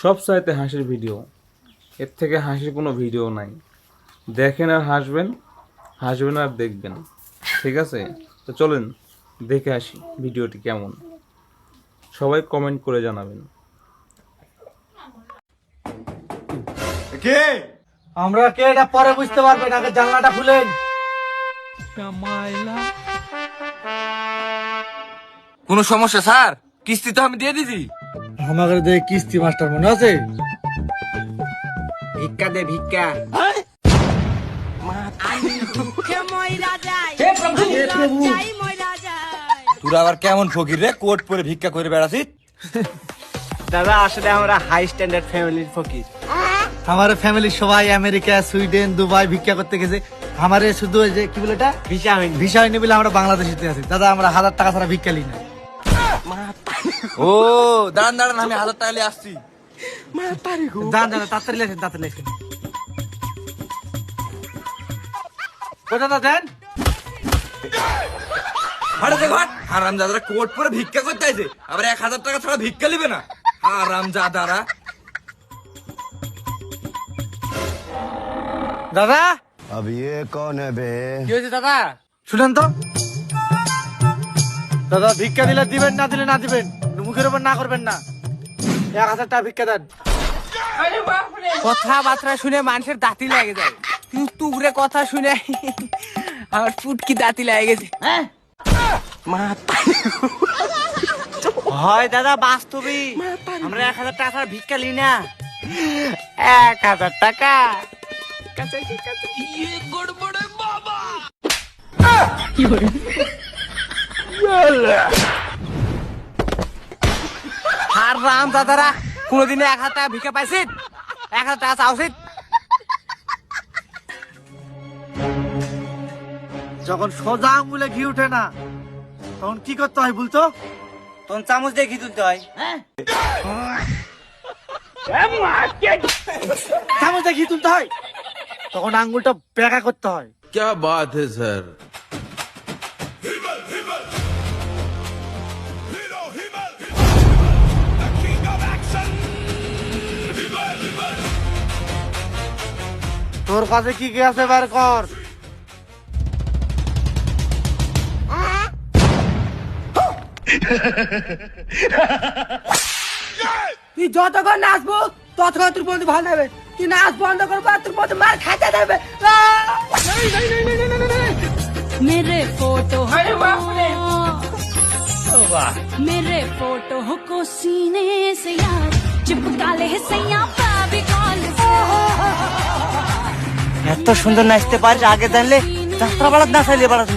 সব চাইতে হাসির ভিডিও, এর থেকে হাসির কোনো ভিডিও নাই। দেখেন আর হাসবেন, হাসবেন আর দেখবেন। ঠিক আছে, তো চলেন দেখে আসি ভিডিওটি কেমন। সবাই কমেন্ট করে জানাবেন। কে আমরা কে এটা পরে বুঝতে পারবেন, আগে জানলাটা খুলেন। কোনো সমস্যা স্যার? কিস্তি তো আমি দিয়ে দিছি। আমাদের যে কিস্তি মাস্টার মনে আছে? ভিক্ষা দে ভিক্ষা। তোরা আবার কেমন ফকির রে, কোট পরে ভিক্ষা করে বেড়াছিস? দাদা আসলে আমরা হাই স্ট্যান্ডার্ড ফ্যামিলির ফকির। আমার ফ্যামিলি সবাই আমেরিকা, সুইডেন, দুবাই ভিক্ষা করতে গেছে। আমারে শুধু ওই যে কি বলে এটা ভিসা হয়নি। ভিসা হয়নি বলে আমরা বাংলাদেশিতে আছি। দাদা আমরা 1000 টাকা ছাড়া ভিক্ষা লি না। ও দাঁড়ান দাঁড়ান, আমি 1000 টাকা নিয়ে আসছি। যান যান তাড়াতাড়ি লেখেন, তাড়াতাড়ি লেখেন। দাদা দেন। আরে দেখো হারামজাদারা কোট পরে ভিক্ষা করতে আইছে, আবার 1000 টাকা ছাড়া ভিক্ষা নিবে না। হারামজাদারা। দাদা अब ये कौन है बे? কি হয়েছে দাদা? শুনেন তো দাদা, ভিক্ষা দিলে দিবেন, না দিলে না দিবেন, মুখের উপর না করবেন না। 1000 টাকা ভিক্ষা দেন। কথাবার্তা শুনে মানুষের দাঁতি লাগে যায়, কিন্তু তুগরে কথা শুনে আমার ফুটকি দাঁতি লাগে গেছে। হয় দাদা বাস্তবে আমরা 1000 টাকা ছাড়া ভিক্ষা লি না। 1000 টাকা আর রাম দাদারা কোনদিনে 1000 টাকা ভিক্ষা পাইছিস? 1000 টাকা চাওছিস? যখন সোজা আঙ্গুলে ঘি উঠে না, তখন কি করতে হয় বলতো? তোর চামচ দিয়ে ঘি তুলতে হয়। চামচে ঘি তুলতে হয়, তখন আঙ্গুলটা বেঁকা করতে হয়। क्या बात है सर। তোর কাছে কি কি আছে বের কর। তুই যতক্ষণ নাচবো ততক্ষণ তোর বন্ধু ভালো হবে। তুই নাচ বন্ধ করবো তোর বন্ধু মার খাইতে দেবে। मेरे फोटो को सीने से यार चिपका ले सैया कॉल। এত সুন্দর নাচতে পারিস, আগে জানলে যাত্রা বাড়াত না চাইলে বাড়াত।